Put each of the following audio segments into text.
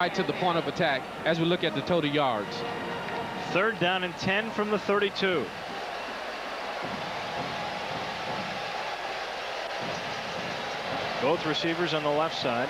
right to the point of attack as we look at the total yards. 3rd down and 10 from the 32. Both receivers on the left side.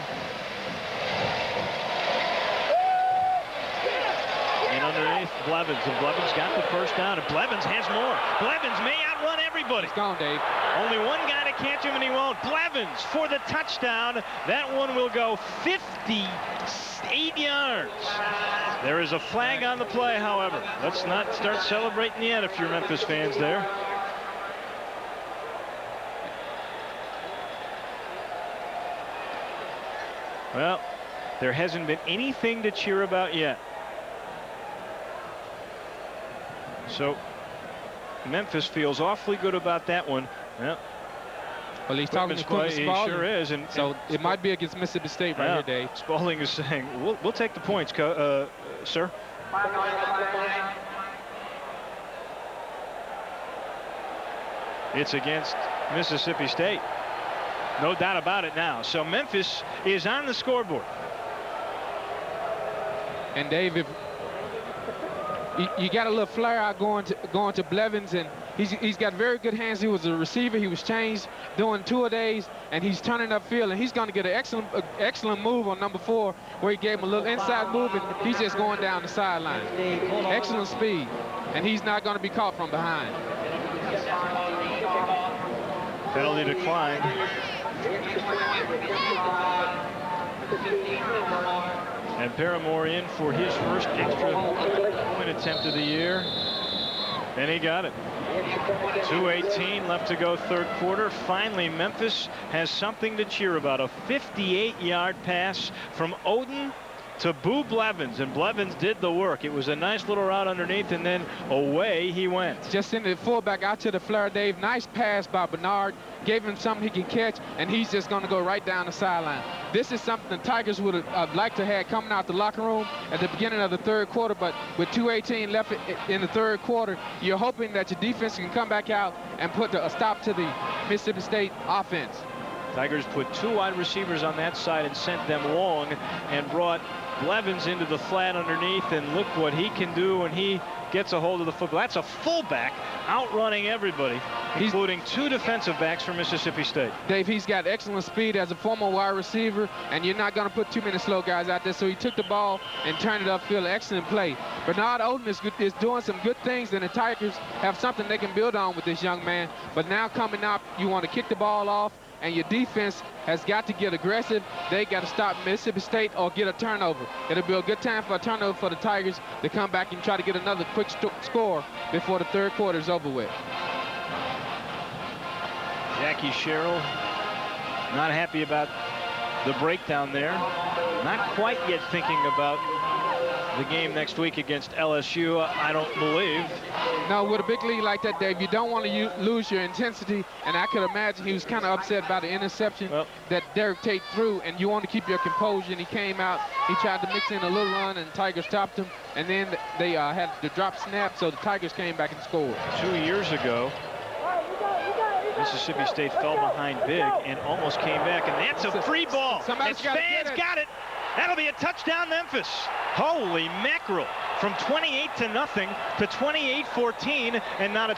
And underneath Blevins. And Blevins got the first down. And Blevins has more. Blevins may outrun everybody. He's gone, Dave. Only one guy to catch him, and he won't. Blevins for the touchdown. That one will go 58 yards. There is a flag on the play, however. Let's not start celebrating yet if you're Memphis fans there. Well, there hasn't been anything to cheer about yet. So Memphis feels awfully good about that one. Well, he's talking to Quentin Spalding. He sure is. And it might be against Mississippi State right here, Dave. Spalding is saying, we'll take the points, sir. It's against Mississippi State. No doubt about it now. So Memphis is on the scoreboard. And Dave, if you got a little flare out going to Blevins, and he's got very good hands. He was a receiver. He was changed doing 2 days, and he's turning upfield, and he's going to get an excellent move on number 4, where he gave him a little inside move, and he's just going down the sideline. Excellent speed, and he's not going to be caught from behind. Penalty declined. And Paramore in for his first extra point attempt of the year. And he got it. 2:18 left to go, 3rd quarter. Finally, Memphis has something to cheer about. A 58-yard pass from Oden to Boo Blevins, and Blevins did the work. It was a nice little route underneath, and then away he went. Just sending the fullback out to the flare, Dave. Nice pass by Bernard. Gave him something he can catch, and he's just going to go right down the sideline. This is something the Tigers would have liked to have coming out the locker room at the beginning of the 3rd quarter, but with 2:18 left in the 3rd quarter, you're hoping that your defense can come back out and put a stop to the Mississippi State offense. Tigers put 2 wide receivers on that side and sent them long, and brought Blevins into the flat underneath, and look what he can do when he gets a hold of the football. That's a fullback outrunning everybody, including 2 defensive backs from Mississippi State. Dave, he's got excellent speed as a former wide receiver, and you're not going to put too many slow guys out there, so he took the ball and turned it upfield. Excellent play. Bernard Oden is doing some good things, and the Tigers have something they can build on with this young man. But now coming up, you want to kick the ball off, and your defense has got to get aggressive. They got to stop Mississippi State or get a turnover. It'll be a good time for a turnover for the Tigers to come back and try to get another quick score before the 3rd quarter is over with. Jackie Sherrill not happy about the breakdown there. Not quite yet thinking about the game next week against LSU, I don't believe. No, with a big lead like that, Dave, you don't want to lose your intensity, and I could imagine he was kind of upset about the interception that Derek Tate threw, and you want to keep your composure, and he came out, he tried to mix in a little run, and Tigers stopped him, and then they had the drop snap, so the Tigers came back and scored. 2 years ago, Mississippi State fell behind big and almost came back, and that's a free ball. Its fans got it. That'll be a touchdown, Memphis. Holy mackerel. From 28 to nothing to 28-14, and not a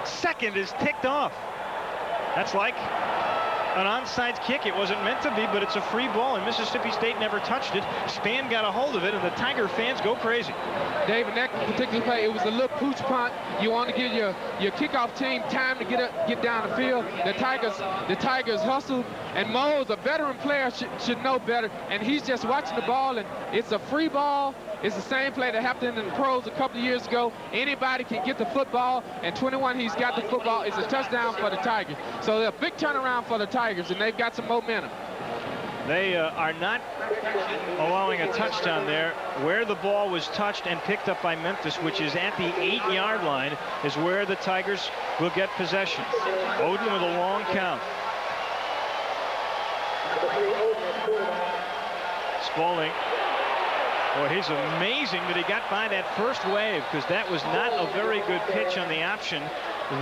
second is ticked off. That's like an onside kick. It wasn't meant to be, but it's a free ball, and Mississippi State never touched it. Spann got a hold of it, and the Tiger fans go crazy. Dave, in that particular play, it was a little pooch punt. You want to give your kickoff team time to get down the field. The Tigers hustled, and Moe, the veteran player, should know better, and he's just watching the ball, and it's a free ball. It's the same play that happened in the pros a couple of years ago. Anybody can get the football, and 21, he's got the football. It's a touchdown for the Tigers. So a big turnaround for the Tigers, and they've got some momentum. They are not allowing a touchdown there. Where the ball was touched and picked up by Memphis, which is at the 8-yard line, is where the Tigers will get possession. Oden with a long count. Spalding. Boy, he's amazing that he got by that first wave, because that was not a very good pitch on the option.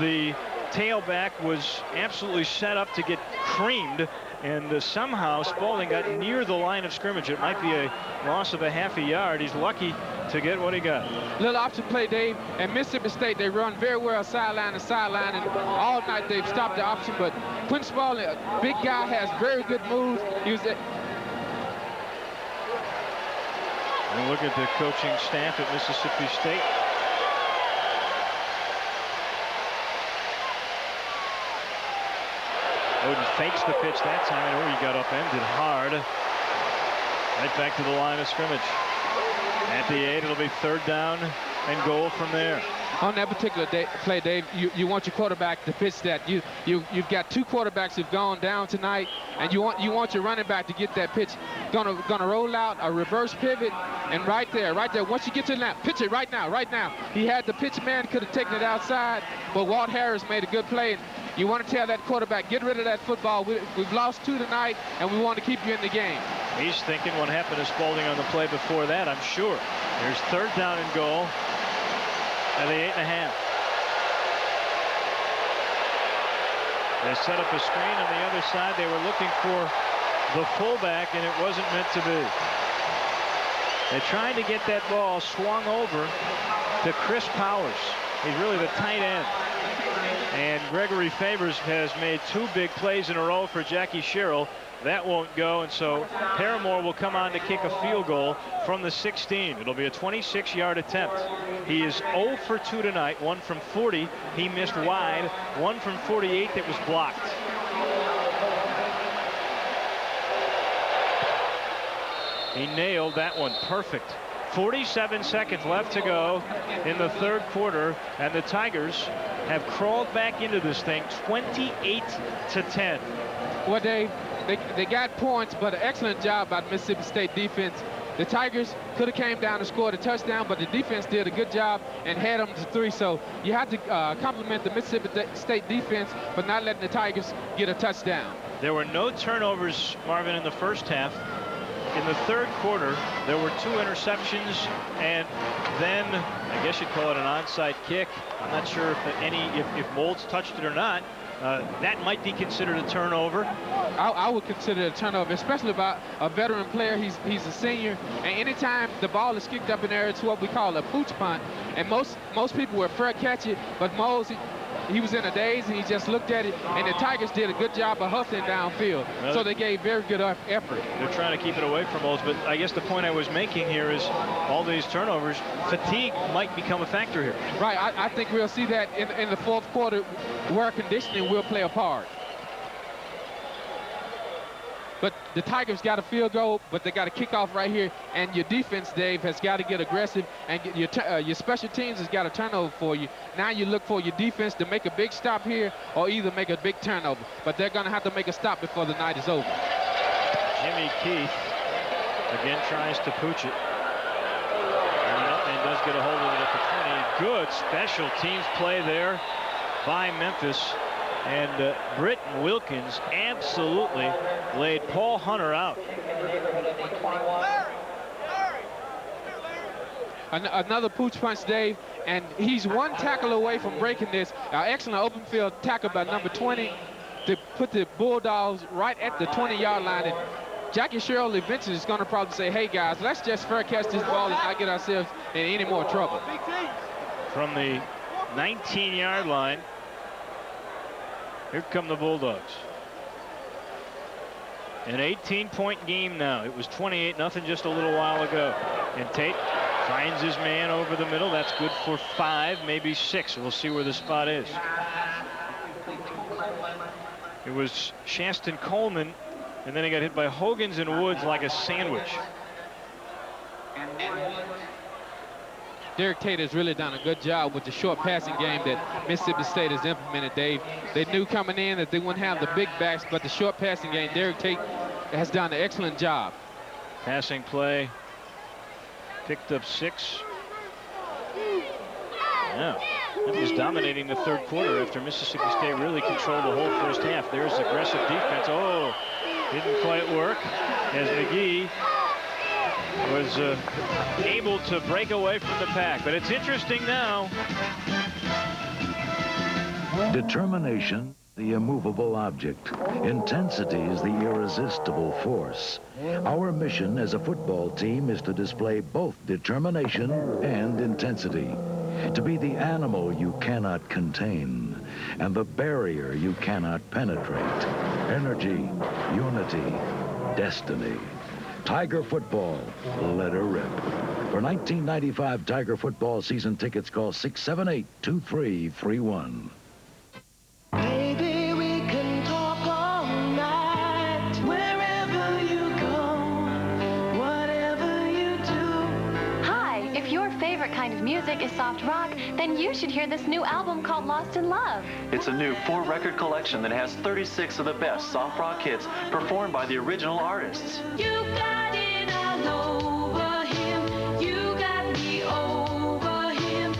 The tailback was absolutely set up to get creamed, and somehow Spalding got near the line of scrimmage. It might be a loss of a half a yard. He's lucky to get what he got. Little option play, Dave. At Mississippi State, they run very well sideline to sideline, and all night they've stopped the option. But Quinn Spalding, a big guy, has very good moves. He was and look at the coaching staff at Mississippi State. Oden fakes the pitch that time, and he got upended hard. Right back to the line of scrimmage. At the 8, it'll be 3rd down and goal from there. On that particular play, Dave, you want your quarterback to pitch that. You've got 2 quarterbacks who've gone down tonight, and you want your running back to get that pitch. Gonna roll out a reverse pivot, and right there. Once you get to that, pitch it right now. He had the pitch man, could have taken it outside, but Walt Harris made a good play. And you want to tell that quarterback, get rid of that football. We've lost 2 tonight, and we want to keep you in the game. He's thinking what happened to Spalding on the play before that, I'm sure. There's 3rd down and goal at the 8.5. They set up a screen on the other side. They were looking for the fullback, and it wasn't meant to be. They're trying to get that ball swung over to Chris Powers. He's really the tight end. And Gregory Favors has made 2 big plays in a row for Jackie Sherrill. That won't go, and so Paramore will come on to kick a field goal from the 16. It'll be a 26-yard attempt. He is 0 for 2 tonight, 1 from 40. He missed wide, 1 from 48 that was blocked. He nailed that one perfect. 47 seconds left to go in the 3rd quarter, and the Tigers have crawled back into this thing 28-10. Well, Dave, they got points, but an excellent job by the Mississippi State defense. The Tigers could have came down and scored a touchdown, but the defense did a good job and had them to 3. So you have to compliment the Mississippi State defense for not letting the Tigers get a touchdown. There were no turnovers, Marvin, in the first half. In the 3rd quarter, there were 2 interceptions, and then I guess you'd call it an onside kick. I'm not sure if Moulds touched it or not. That might be considered a turnover. I would consider it a turnover, especially by a veteran player. He's a senior, and anytime the ball is kicked up in the air, it's what we call a pooch punt. And most people would fair catch it, but Moulds, he was in a daze, and he just looked at it, and the Tigers did a good job of hustling downfield. Well, so they gave very good effort. They're trying to keep it away from Moulds, but I guess the point I was making here is all these turnovers, fatigue might become a factor here. Right, I think we'll see that in the 4th quarter, where conditioning will play a part. But the Tigers got a field goal, but they got a kickoff right here. And your defense, Dave, has got to get aggressive, and your special teams has got a turnover for you. Now you look for your defense to make a big stop here or either make a big turnover. But they're going to have to make a stop before the night is over. Jimmy Keith again tries to pooch it. And does get a hold of it at the 20. Good special teams play there by Memphis. And Britton Wilkins absolutely laid Paul Hunter out. Another pooch punch, Dave, and he's 1 tackle away from breaking this. Excellent open field tackle by number 20 to put the Bulldogs right at the 20-yard line. And Jackie Sherrill eventually is going to probably say, hey, guys, let's just fair catch this ball and not get ourselves in any more trouble. From the 19-yard line, here come the Bulldogs. An 18-point game now. It was 28-0 just a little while ago. And Tate finds his man over the middle. That's good for 5, maybe 6. We'll see where the spot is. It was Shaston Coleman, and then he got hit by Hogans and Woods like a sandwich. Derek Tate has really done a good job with the short passing game that Mississippi State has implemented, Dave. They knew coming in that they wouldn't have the big backs, but the short passing game, Derek Tate has done an excellent job. Passing play, picked up 6. Yeah, that was dominating the 3rd quarter after Mississippi State really controlled the whole first half. There's aggressive defense. Oh, didn't quite work as McGee was able to break away from the pack. But it's interesting now. Determination, the immovable object. Intensity is the irresistible force. Our mission as a football team is to display both determination and intensity. To be the animal you cannot contain and the barrier you cannot penetrate. Energy, unity, destiny. Tiger football, let her rip. For 1995 Tiger football season tickets, call 678-2331. Baby, we can talk all night, wherever you go, whatever you do. Hi, if your favorite kind of music is soft rock, then you should hear this new album called Lost in Love. It's a new 4-record collection that has 36 of the best soft rock hits performed by the original artists. You got it all over him, you got me over him.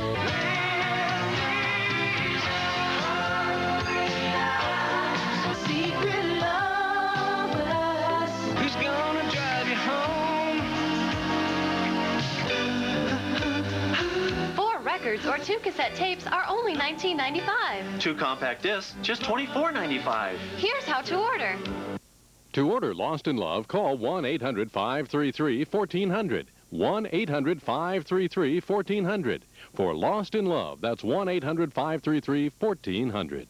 Secret lovers, who's gonna drive you home? 4 records or 2 cassette tapes are only $19.95. 2 compact discs, just $24.95. Here's how to order. To order Lost in Love, call 1-800-533-1400. 1-800-533-1400. For Lost in Love, that's 1-800-533-1400.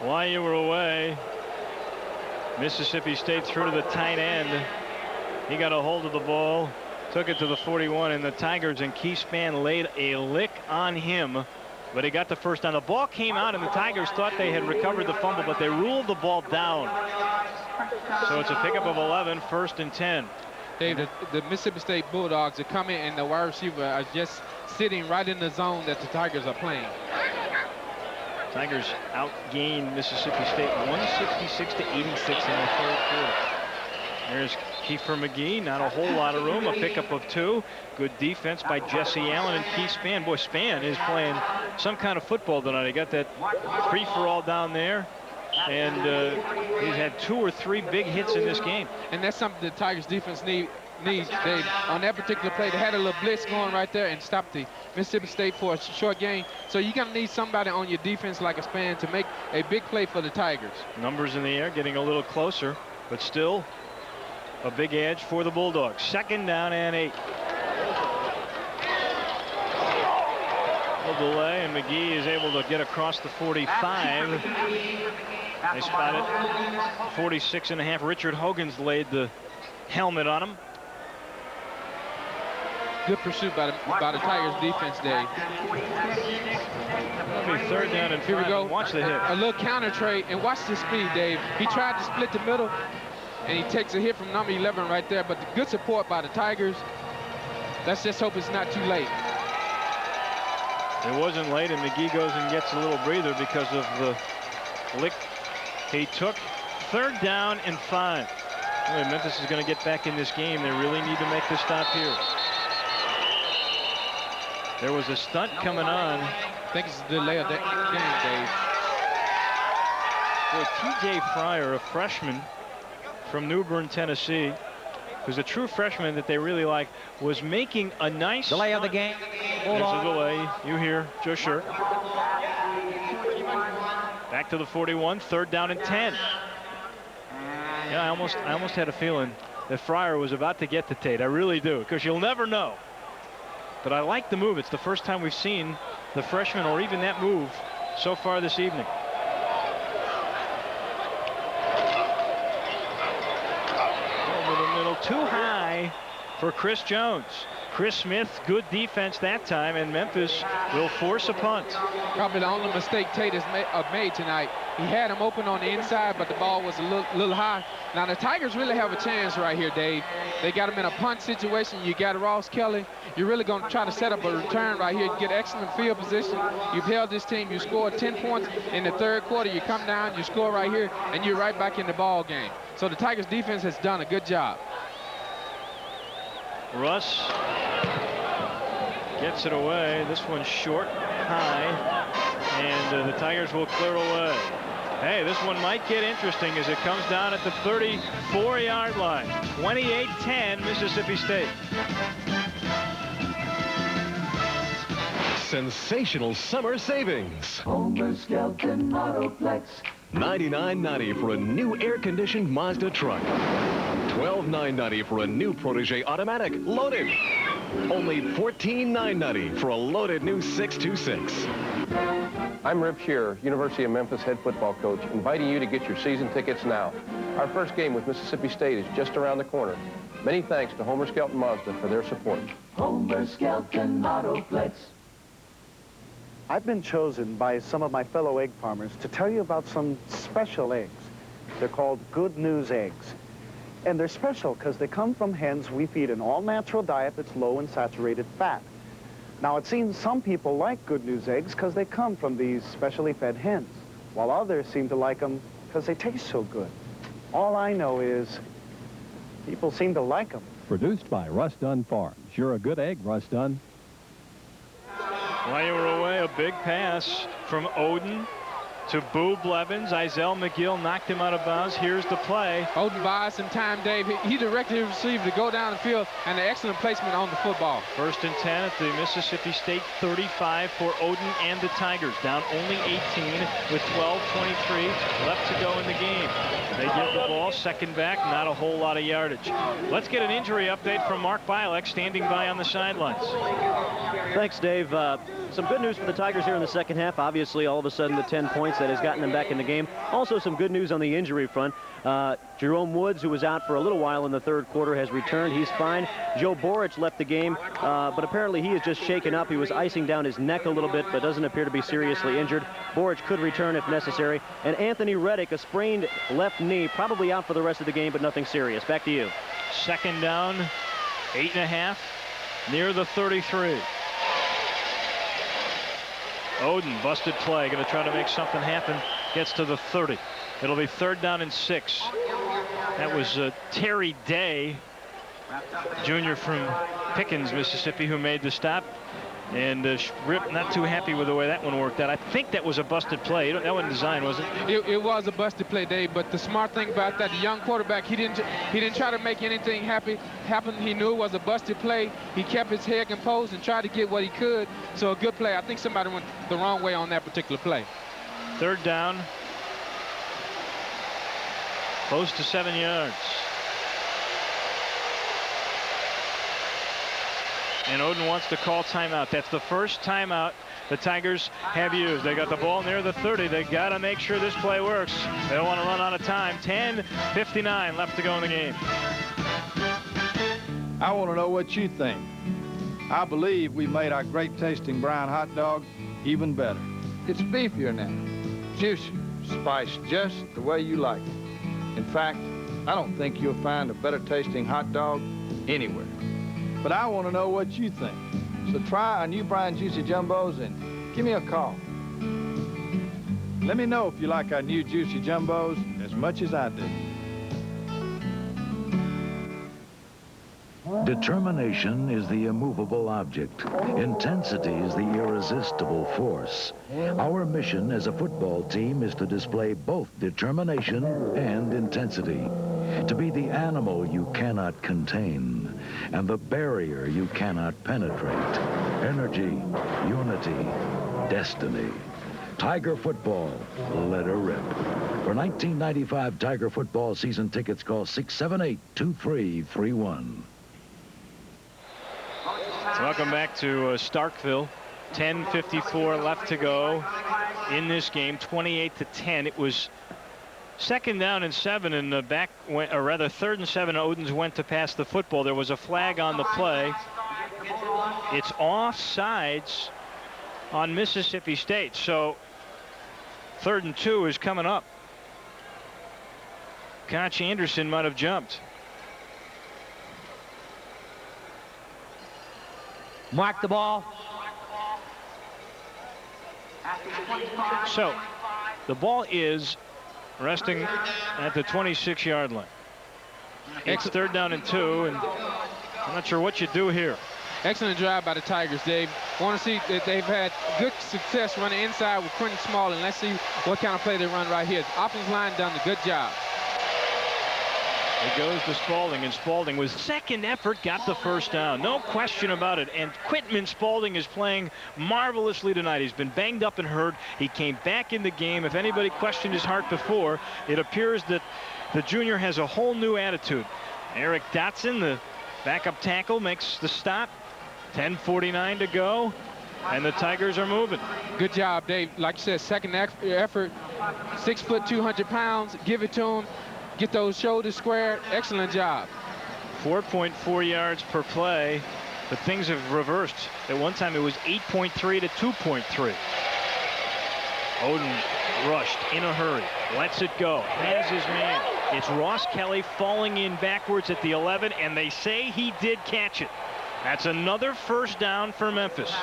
While you were away, Mississippi State threw to the tight end. He got a hold of the ball, took it to the 41, and the Tigers and Keith Spann laid a lick on him. But he got the first down. The ball came out, and the Tigers thought they had recovered the fumble, but they ruled the ball down. So it's a pickup of 11, 1st and 10. Dave, the Mississippi State Bulldogs are coming, and the wide receiver are just sitting right in the zone that the Tigers are playing. Tigers outgained Mississippi State 166 to 86 in the 3rd quarter. There's Kiefer McGee, not a whole lot of room, a pickup of 2. Good defense by Jesse Allen and Keith Spann. Boy, Spann is playing some kind of football tonight. He got that free-for-all down there, and he's had 2 or 3 big hits in this game. And that's something the Tigers defense needs. Dave, on that particular play, they had a little blitz going right there and stopped the Mississippi State for a short gain. So you're going to need somebody on your defense like a Spann to make a big play for the Tigers. Numbers in the air, getting a little closer, but still a big edge for the Bulldogs. 2nd down and 8. A delay, and McGee is able to get across the 45. They spot it. 46.5. Richard Hogan's laid the helmet on him. Good pursuit by the Tigers defense, Dave. It'll be 3rd down and 5. Here we go. Watch the hit. A little counter trade, and watch the speed, Dave. He tried to split the middle, and he takes a hit from number 11 right there. But the good support by the Tigers. Let's just hope it's not too late. It wasn't late, and McGee goes and gets a little breather because of the lick he took. 3rd down and 5. Boy, Memphis is going to get back in this game. They really need to make the stop here. There was a stunt coming on. I think it's a delay of that game, Dave. Boy, T.J. Fryer, a freshman from New Bern, Tennessee, who's a true freshman that they really like, was making a nice delay of the game. There's a delay. You hear Joe Shirt. Back to the 41, 3rd down and 10. Yeah, I almost had a feeling that Fryer was about to get to Tate. I really do, because you'll never know. But I like the move. It's the first time we've seen the freshman or even that move so far this evening. Over the middle, too high for Chris Jones. Chris Smith, good defense that time, and Memphis will force a punt. Probably the only mistake Tate has made tonight. He had him open on the inside, but the ball was a little high. Now, the Tigers really have a chance right here, Dave. They got him in a punt situation. You got Ross Kelly. You're really going to try to set up a return right here, get excellent field position. You've held this team. You scored 10 points in the 3rd quarter. You come down, you score right here, and you're right back in the ball game. So the Tigers defense has done a good job. Russ gets it away. This one's short, high, and the Tigers will clear away. Hey, this one might get interesting as it comes down at the 34-yard line. 28-10, Mississippi State. sensational summer savings. Homer Skelton Autoplex. $99.90 for a new air-conditioned Mazda truck. $12,990 for a new Protege automatic, loaded. Only $14,990 for a loaded new 626. I'm Rip Shearer, University of Memphis head football coach, inviting you to get your season tickets now. Our first game with Mississippi State is just around the corner. Many thanks to Homer Skelton Mazda for their support. Homer Skelton Autoplex. I've been chosen by some of my fellow egg farmers to tell you about some special eggs. They're called Good News eggs. And they're special because they come from hens we feed an all-natural diet that's low in saturated fat. Now, it seems some people like Good News eggs because they come from these specially fed hens, while others seem to like them because they taste so good. All I know is people seem to like them. Produced by Russ Dunn Farms. You're a good egg, Russ Dunn. While you were away, a big pass from Oden to Boo Blevins. Izell McGill knocked him out of bounds. Here's the play. Oden buys some time, Dave. He directed his receiver to go down the field, and an excellent placement on the football. 1st and 10 at the Mississippi State 35 for Oden and the Tigers. Down only 18 with 12:23 left to go in the game. They give the ball second back, not a whole lot of yardage. Let's get an injury update from Mark Bialek, standing by on the sidelines. Thanks, Dave. Some good news for the Tigers here in the second half. Obviously, all of a sudden, the 10 points that has gotten them back in the game. Also, some good news on the injury front. Jerome Woods, who was out for a little while in the third quarter, has returned. He's fine. Joe Borich left the game, but apparently he is just shaken up. He was icing down his neck a little bit, but doesn't appear to be seriously injured. Borich could return if necessary. And Anthony Reddick, a sprained left knee, probably out for the rest of the game, but nothing serious. Back to you. Second down, 8.5, near the 33. Oden, busted play, going to try to make something happen, gets to the 30. It'll be 3rd down and 6. That was Terry Day, junior from Pickens, Mississippi, who made the stop. And Rip not too happy with the way that one worked out. I think that was a busted play. That wasn't designed, was it? It was a busted play, Dave. But the smart thing about that, the young quarterback, he didn't try to make anything happen. He knew it was a busted play. He kept his head composed and tried to get what he could. So a good play. I think somebody went the wrong way on that particular play. 3rd down, close to 7 yards. And Oden wants to call timeout. That's the first timeout the Tigers have used. They got the ball near the 30. They got to make sure this play works. They don't want to run out of time. 10:59 left to go in the game. I want to know what you think. I believe we made our great tasting brown hot dog even better. It's beefier now, juicy, spiced just the way you like it. In fact, I don't think you'll find a better tasting hot dog anywhere. But I want to know what you think. So try our new Brian Juicy Jumbos and give me a call. Let me know if you like our new Juicy Jumbos as much as I do. Determination is the immovable object. Intensity is the irresistible force. Our mission as a football team is to display both determination and intensity. To be the animal you cannot contain and the barrier you cannot penetrate. Energy, unity, destiny. Tiger football, let her rip. For 1995 Tiger football season tickets, call 678-2331. Welcome back to Starkville. 10:54 left to go in this game. 28-10. It was 2nd down and 7, and the back went, or rather 3rd and 7. Odens went to pass the football. There was a flag on the play. It's offsides on Mississippi State. So 3rd and 2 is coming up. Koch Anderson might have jumped. Mark the ball. So the ball is resting at the 26-yard line. It's 3rd down and 2, and I'm not sure what you do here. Excellent drive by the Tigers, Dave. Want to see that they've had good success running inside with Quentin Small, and let's see what kind of play they run right here. The offensive line done a good job. It goes to Spalding, and Spalding with second effort got the first down. No question about it. And Quitman Spalding is playing marvelously tonight. He's been banged up and hurt. He came back in the game. If anybody questioned his heart before, it appears that the junior has a whole new attitude. Eric Dotson, the backup tackle, makes the stop. 10:49 to go, and the Tigers are moving. Good job, Dave. Like you said, second effort, 6 foot, 200 pounds. Give it to him. Get those shoulders squared. Excellent job. 4.4 yards per play, but things have reversed. At one time, it was 8.3 to 2.3. Oden rushed in a hurry. Lets it go. Has his man. It's Ross Kelly falling in backwards at the 11, and they say he did catch it. That's another first down for Memphis.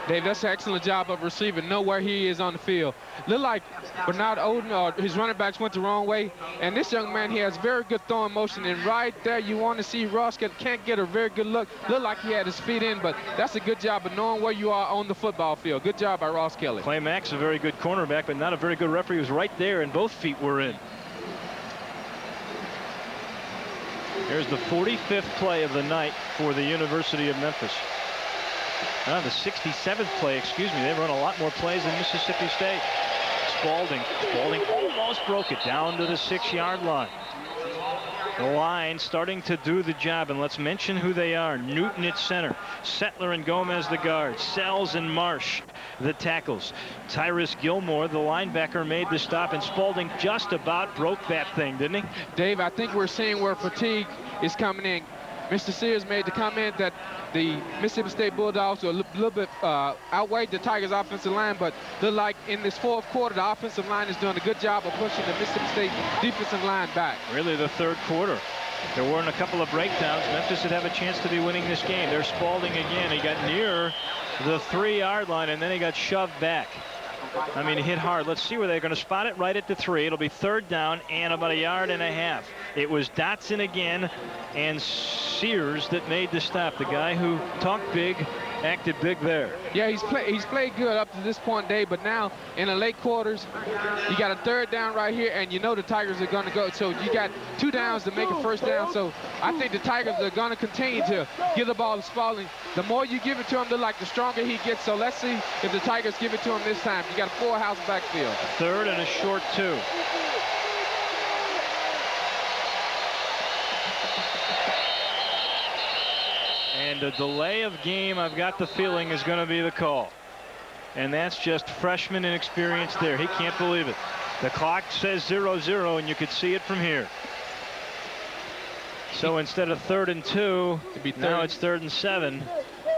Dave, that's an excellent job of receiving. Know where he is on the field. Look like Bernard Oden, his running backs went the wrong way. And this young man, he has very good throwing motion. And right there, you want to see Ross can't get a very good look. Look like he had his feet in, but that's a good job of knowing where you are on the football field. Good job by Ross Kelly. Clay Mack's a very good cornerback, but not a very good referee. He was right there, and both feet were in. Here's the 45th play of the night for the University of Memphis. The 67th play, excuse me. They run a lot more plays than Mississippi State. Spalding almost broke it down to the 6-yard line. The line starting to do the job, and let's mention who they are. Newton at center, Settler and Gomez the guards, Sells and Marsh the tackles. Tyrus Gilmore, the linebacker, made the stop, and Spalding just about broke that thing, didn't he? Dave, I think we're seeing where fatigue is coming in. Mr. Sears made the comment that the Mississippi State Bulldogs are a little bit outweighed the Tigers' offensive line, but look like in this fourth quarter, the offensive line is doing a good job of pushing the Mississippi State defensive line back. Really, the third quarter. There weren't a couple of breakdowns. Memphis would have a chance to be winning this game. There's Spalding again. He got near the 3-yard line, and then he got shoved back. I mean, he hit hard. Let's see where they're going to spot it. Right at the 3. It'll be third down and about 1.5 yards. It was Dotson again and Sears that made the stop. The guy who talked big, acted big there. Yeah, he's played good up to this point, Dave, but now in the late quarters, you got a third down right here, and you know the Tigers are going to go. So you got 2 downs to make a first down. So I think the Tigers are going to continue to give the ball to Spalding. The more you give it to him, the stronger he gets. So let's see if the Tigers give it to him this time. You got a full-house backfield. Third and a short 2. And a delay of game, I've got the feeling, is going to be the call. And that's just freshman inexperience there. He can't believe it. The clock says 0-0, and you could see it from here. So instead of 3rd and 2, now it's 3rd and 7.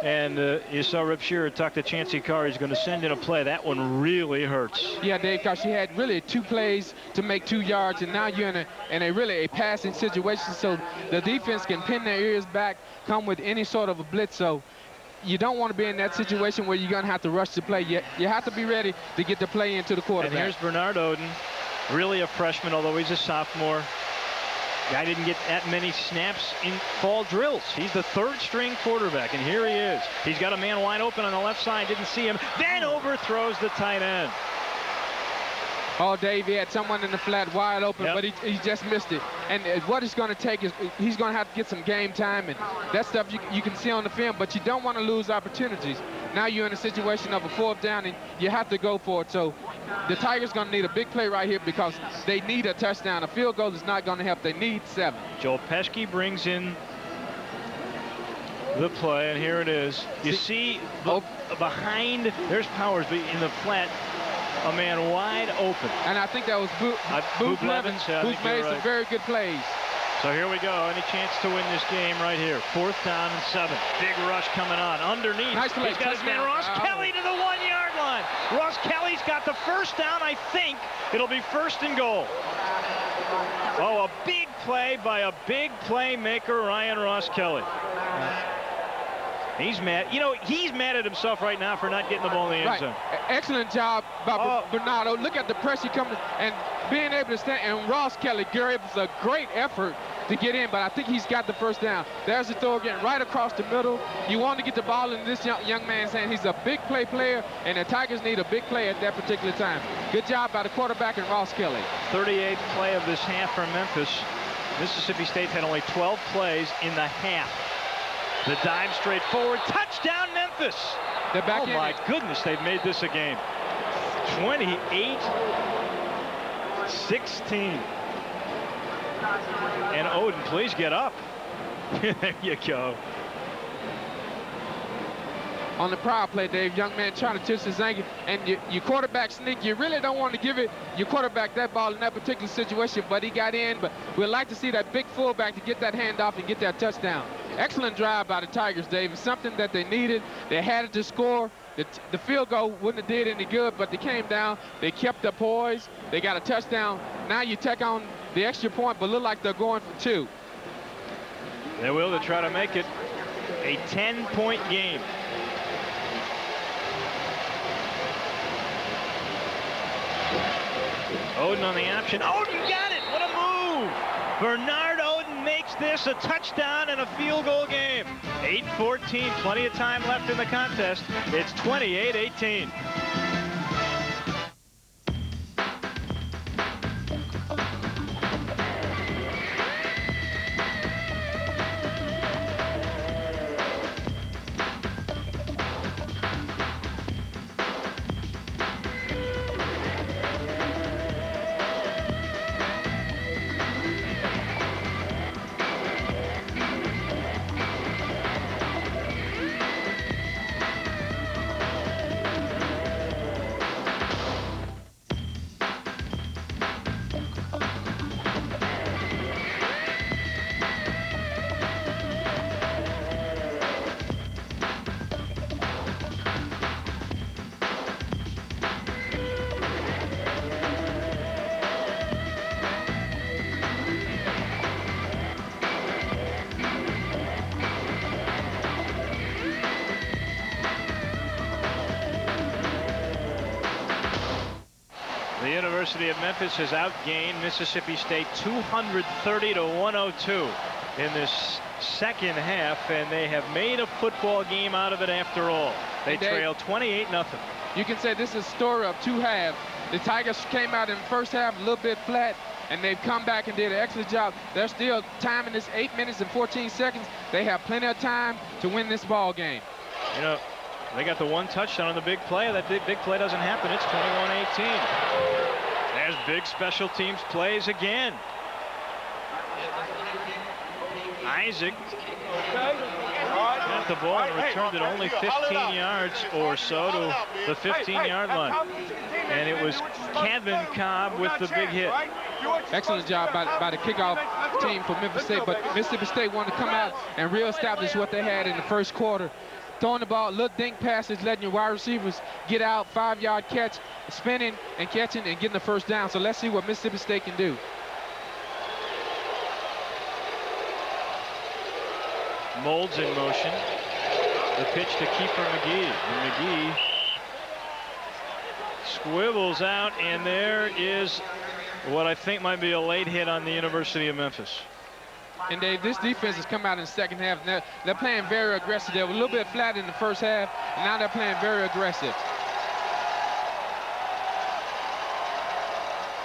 And you saw Rip Shearer talk to Chancey Carr. He's going to send in a play. That one really hurts. Yeah, Dave, because she had really 2 plays to make 2 yards, and now you're in a really passing situation, so the defense can pin their ears back, come with any sort of a blitz. So you don't want to be in that situation where you're going to have to rush the play. You have to be ready to get the play into the quarterback. And here's Bernard Oden, really a freshman, although he's a sophomore. Guy didn't get that many snaps in fall drills. He's the 3rd-string quarterback, and here he is. He's got a man wide open on the left side, didn't see him, then overthrows the tight end. Oh, Dave, he had someone in the flat wide open, but he just missed it. And what it's going to take is he's going to have to get some game time, and that stuff you can see on the film, but you don't want to lose opportunities. Now you're in a situation of a 4th down, and you have to go for it. So the Tigers going to need a big play right here because they need a touchdown. A field goal is not going to help. They need 7. Joel Pesky brings in the play, and here it is. You see behind, there's Powers, but in the flat, a man wide open. And I think that was Boo Blevins, who's made some very good plays. So here we go. Any chance to win this game right here. 4th down and 7. Big rush coming on. Underneath. Nice play. He's got his man Ross Kelly to the 1-yard line. Ross Kelly's got the first down. I think it'll be 1st and goal. Oh, a big play by a big playmaker, Ryan Ross Kelly. He's mad. You know, he's mad at himself right now for not getting the ball in the end zone. Excellent job by Bernardo. Look at the pressure coming and being able to stand. And Ross Kelly, Gary, it was a great effort to get in, but I think he's got the first down. There's the throw again, right across the middle. You want to get the ball in this young man's hand. He's a big play player, and the Tigers need a big play at that particular time. Good job by the quarterback and Ross Kelly. 38th play of this half for Memphis. Mississippi State had only 12 plays in the half. The dive straight forward. Touchdown, Memphis. They're back oh, my goodness, they've made this a game. 28-16. And Oden, please get up. There you go. On the power play, Dave, young man trying to twist his ankle, and your quarterback sneak. You really don't want to give it your quarterback that ball in that particular situation, but he got in. But we'd like to see that big fullback to get that handoff and get that touchdown. Excellent drive by the Tigers, Dave. It's something that they needed. They had it to score. The field goal wouldn't have did any good, but they came down. They kept the poise. They got a touchdown. Now you tack on the extra point, but look like they're going for 2. They will to try to make it a 10-point game. Oden on the option. Oden got it. What a move. Bernard Oden makes this a touchdown and a field goal game. 8:14. Plenty of time left in the contest. It's 28-18. The University of Memphis has outgained Mississippi State 230-102 in this second half, and they have made a football game out of it after all. They trail 28-0. You can say this is a story of 2 halves. The Tigers came out in the first half a little bit flat, and they've come back and did an excellent job. There's still time in this 8 minutes and 14 seconds. They have plenty of time to win this ball game. You know, they got the 1 touchdown on the big play. That big play doesn't happen. It's 21-18. There's big special teams plays again. Isaac got the ball and returned it only 15 yards or so to the 15-yard line. And it was Kevin Cobb with the big hit. Excellent job by the kickoff team for Memphis State, but Mississippi State wanted to come out and reestablish what they had in the first quarter. Throwing the ball, little dink passes, letting your wide receivers get out, 5-yard catch, spinning and catching and getting the first down. So let's see what Mississippi State can do. Molds in motion. The pitch to Keeper McGee. And McGee squibbles out, and there is what I think might be a late hit on the University of Memphis. And Dave, this defense has come out in the second half. They're playing very aggressive. They were a little bit flat in the first half, and now they're playing very aggressive.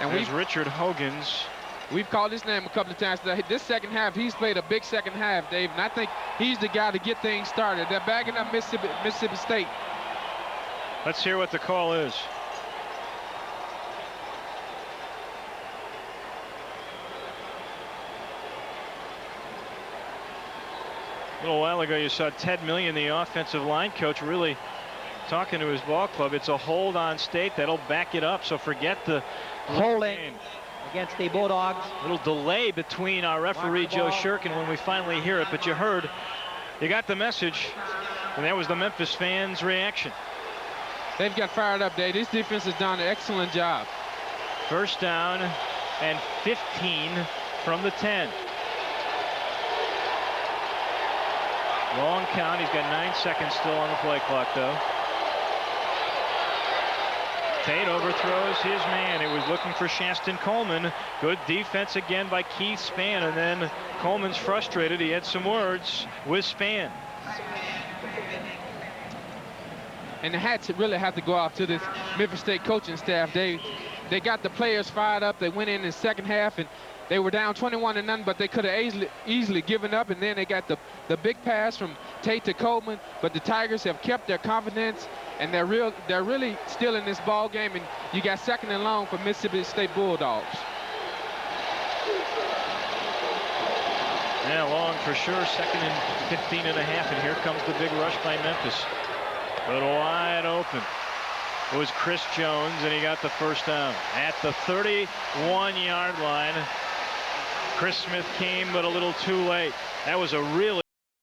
And there's Richard Hogan's. We've called his name a couple of times. This second half, he's played a big second half, Dave, and I think he's the guy to get things started. They're bagging up Mississippi State. Let's hear what the call is. A little while ago, you saw Ted Million, the offensive line coach, really talking to his ball club. It's a hold on State. That'll back it up, so forget the holding against the Bulldogs. A little delay between our referee, Joe Shirkin, when we finally hear it, but you got the message, and that was the Memphis fans' reaction. They've got fired up, Dave. This defense has done an excellent job. First down and 15 from the 10. Long count. He's got 9 seconds still on the play clock, though. Tate overthrows his man. It was looking for Shaston Coleman. Good defense again by Keith Spann, and then Coleman's frustrated. He had some words with Spann. And the hats really have to go off to this Memphis State coaching staff. They got the players fired up. They went in the second half, and They were down 21-0, but they could have easily given up, and then they got the big pass from Tate to Coleman. But the Tigers have kept their confidence, and they're really still in this ball game. And you got 2nd and long for Mississippi State Bulldogs. Yeah, long for sure. 2nd and 15 and a half, and here comes the big rush by Memphis. But wide open was Chris Jones, and he got the first down at the 31-yard line. Chris Smith came, but a little too late. That was a really